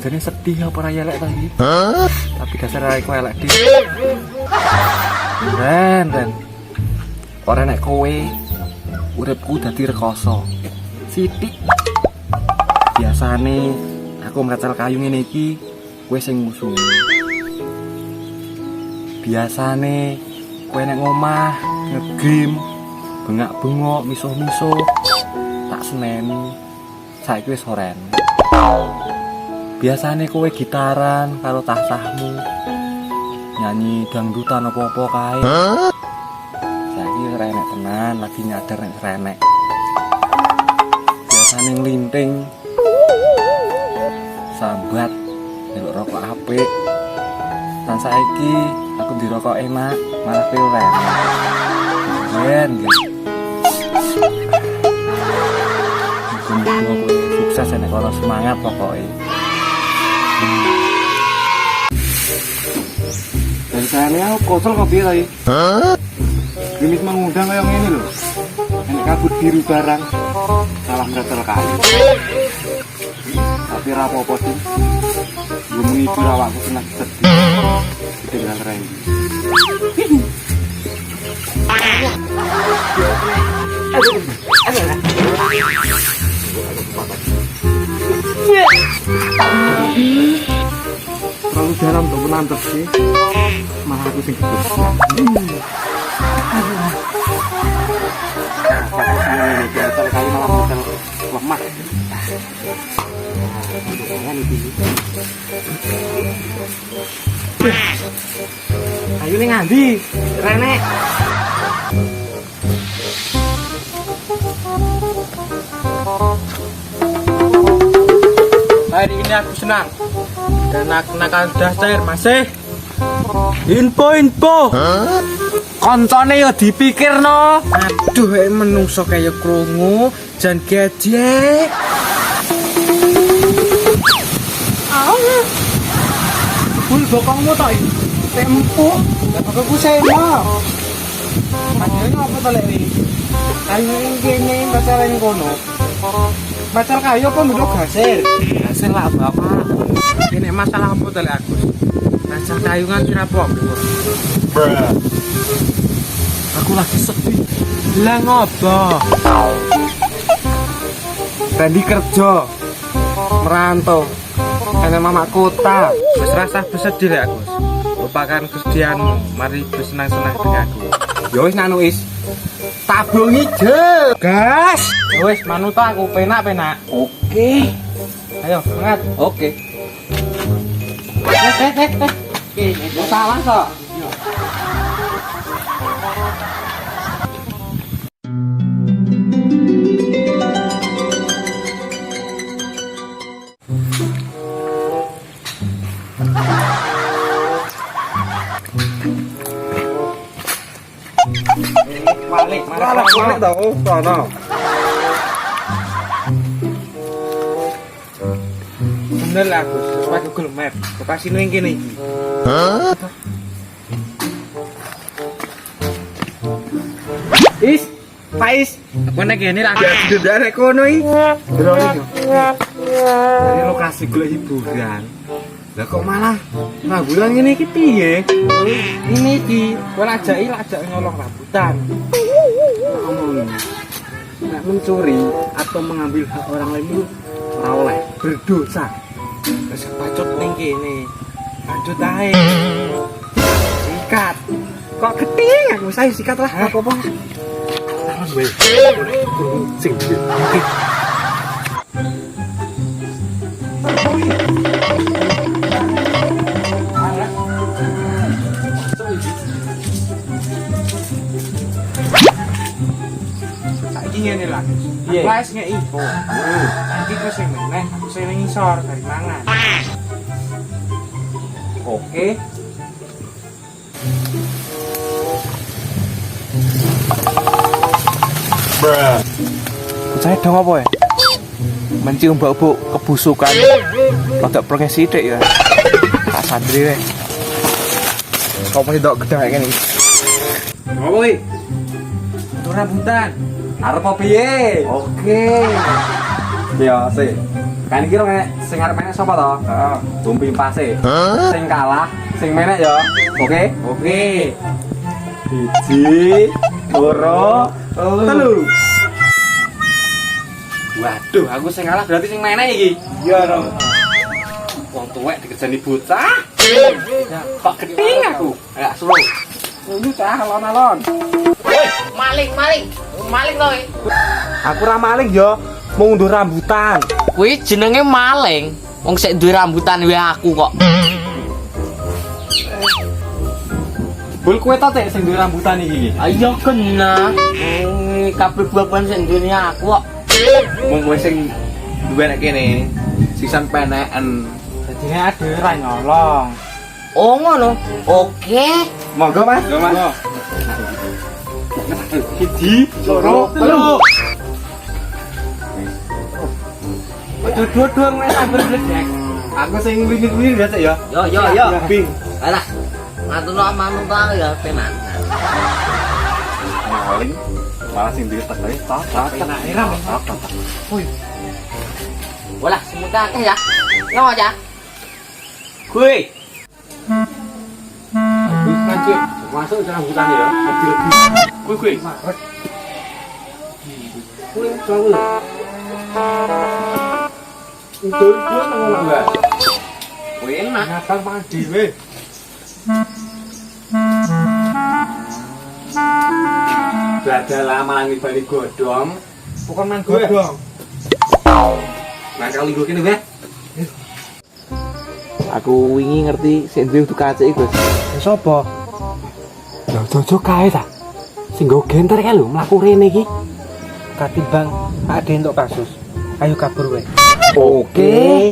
Jadi sedih apa raya elek tadi. Tapi dasar aku elek di. Dan orang nek kowe uripku dadi rekoso. Sithik. Biasane aku mrecal kayu ngene iki kowe sing musuh. Biasane kowe nek ngomah ngegame bengak-bengok misuh-misuh tak seneni. Saiki wis oren. Biasane kowe gitaran karo tasahmu nyanyi dangdutan apa-apa kae. Saiki renek tenan, lagi nyadar nek renek. Biasane nglinting sambat ndelok rokok apik. Lan saiki aku dirokok enak, malah kowe renek. Ben gitu. Muga-muga kowe sukses nek ora semangat pokoknya. Dan sayangnya aku kosong kok piye tadi? Grimis mengundang kayak ini loh. Enak kabut biru barang. Salah mretel kayu. Tapi ra apa-apa sih. Belum menghibur awakku senang sedih. Ditinggal Randy. Terlalu dalam untuk menantep sih. Malah aku sing gedhe. Ini biasa kali malah modal lemah. Ayo ning ngandi, Renek. Hari ini aku senang dan nakal dasar masih info koncone yo dipikirno. Aduh menungso kaya krungu jan gede. Bul bokongmu to iki tempo aku sema panjenengan apa to lek iki ayo ngene pacaran kono pacar kayu apa nduk gasir gasir lah bapak ini masalah apa to lek aku pacar kayu kan kira apa aku lagi sedih lah ngopo tadi kerja merantau karena mama kota wis rasa bersedih lek aku lupakan kesedihanmu mari bersenang-senang denganku ya wis nanu is tabung hijau gas wis manut aku penak oke ayo semangat oke oke salah kok balik tau sono. Bener lah Gus, sesuai Google Map. Lokasi ning kene iki. Is, Pak Is. Aku nek kene lagi ndek kono iki. Dari lokasi golek hiburan. Lah kok malah ngabulan ngene iki piye? Ini iki, kowe lajaki nyolong rambutan. Nak mencuri atau mengambil hak orang lain itu ora oleh berdosa. Wis pacut ning kene. Lanjut ae. Sikat. Kok keting aku saya sikat lah apa-apa. Terus weh. Sing oke. Ngene lah. Wes nge info. Nanti terus sing meneh aku sing ngisor dari mangan. Oke. Bruh. Saya dong apa ya? Mencium bau-bau kebusukan. Rodok prenge sithik ya. Tak sandri weh. Kok mesti dok gedhe kayak gini. Apa kuwi? Rambutan. Arep piye? Oke. Biasa. Kan iki rong sing arep menek sapa to? Heeh. Tumpi pase. Sing kalah, sing menek ya. Oke? Oke. 1, 2, 3. Waduh, aku sing kalah berarti sing menek iki. Iya dong. Wong tuwek dikerjani bocah. Kok keting aku. Ayo suruh. Lu cah alon-alon. Woi, maling to. Aku ra maling yo, mau ngunduh rambutan. Kuwi jenenge maling. Wong sik duwe rambutan wae aku kok. Bul kowe ta sing duwe rambutan iki. Ayo kena. Kabeh buah-buahan sik duwe aku kok. Wong kowe sing duwe nek kene sisan peneken. Dadine ade ra nyolong. Oh ngono. Oke. Monggo Mas. Monggo. 1, 2, 3. Dua-dua wis sabar bledek. Aku sing wingi-wingi biasa ya. Yo. Bing. Alah. Matur manut ta ya penak. Maling malah sing duwe tekane tak Tenake ra. Walah, semut akeh ya. Ngono aja. Kuwi. Nanti masuk ke rambutan ya. kuwi. Kuwi jauh. Itu dia ngono enggak? Kuwi enak. Ngabang mangan dhewe. Badalah malang ibali godhong. Bukan main godhong. Nah, kalau gue kene wae. Aku wingi ngerti sing duwe kacik iku. Sopo? Lho jojo kae ta. Sing go genter kae lho mlaku rene iki. Katimbang ade entuk kasus. Ayo kabur wae. Oke.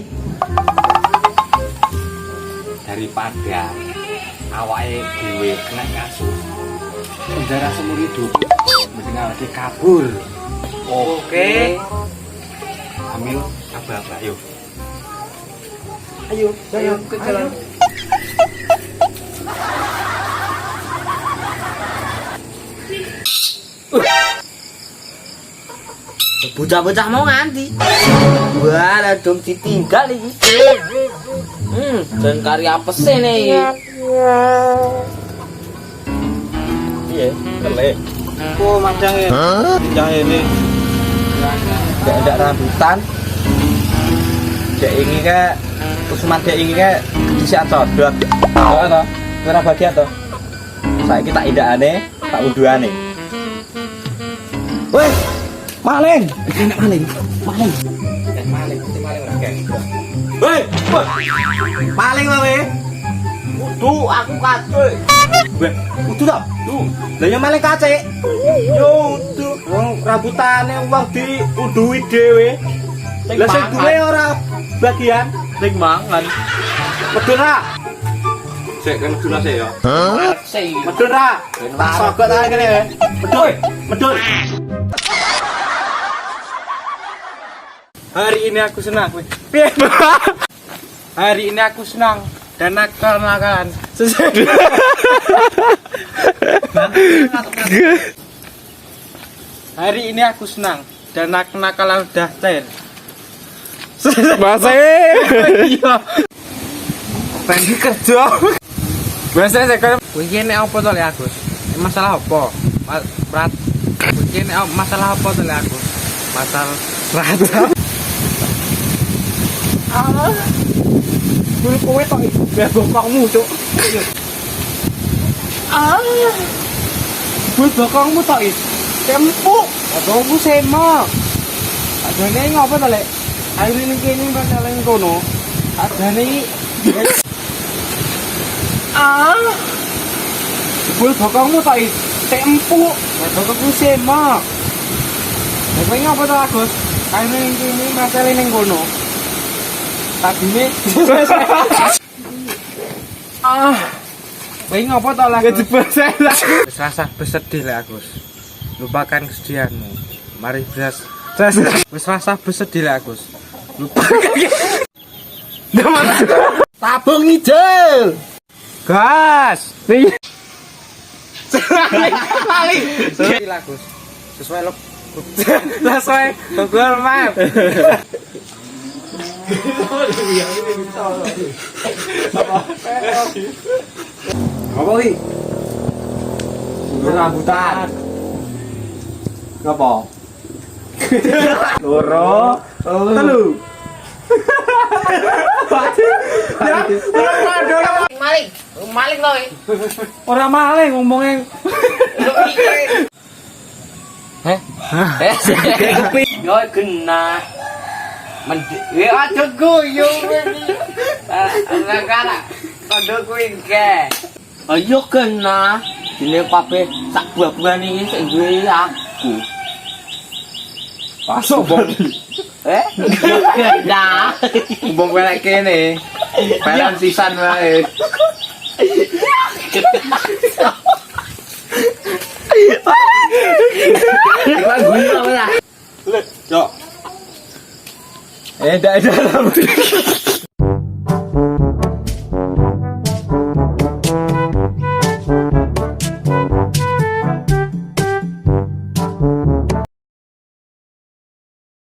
Daripada awake dhewe kena kasus. Penjara seumur hidup. Mending awake kabur. Oke. Ambil apa-apa yuk. Ayo ke jalan. Bocah-bocah mau nganti. Wah, ada dom ditinggal iki. Dan karya apese nih. Iya, kelek. Kok macam ya? Yang ini nggak ada rambutan. Dek ini kan kusuman dek ini kan disik codot. Oh toh, ora bagian toh. Saiki tak indakane, tak unduhane. Woi, maling. Enak maling. Maling. Maling ora kayak. Woi, maling wae. Tuh, aku kacau. Weh, udah tak? Tuh, lah yang maling kacek. Yo, tuh, wong rambutane wong diunduhi dhewe. Lah sing duwe ora bagian Sing mangan. medun ra. Sik kan medun sik ya. Sing Medun ra. Sokot ae kene. Medun, medun. Hari ini aku senang. Hari ini aku senang dan nakal-nakalan. Hari ini aku senang dan nakal-nakalan udah cair. Bahasa iya. Pengen kerja. Biasa saya kan weekend apa to le Agus? Masalah apa? Berat. Weekend masalah apa to le Agus? Masalah berat. Bulu kowe tok iki. Biar bokongmu, Cuk. Bulu bokongmu tok iki. Kempuk. Bokongku semok. Adane ngopo to, Lek? Ayo ning kene pasalan kono. Adane iki. Bulu bokongmu tok iki. Empuk. Bokongku semok. Lah kowe ngopo to, Agus? Ayo ning kene pasalan ning kono. Tadine kowe ngopo to lah? Wis rasa bersedih lek Agus. Lupakan kesedihanmu. Mari beras. Wis rasa bersedih lek Agus. Lupakan. tabung hijau. Gas. Lali. Sesuai Agus. Sesuai lo. Sesuai Google Map. Apa iki? Rambutan. Ngapa? Loro, telu. Maling, maling loh. Ora maling ngomongnya. Heh? Yo kena. Ya aja guyu iki. Ana kandha kuwi ke. Ayo kena. Dene kabeh sak buah-buahan iki sing duwe aku. Pasok bong. Kena. Bong pelek kene. Pelan sisan wae. Iku guyu apa ya? Cok. Dah.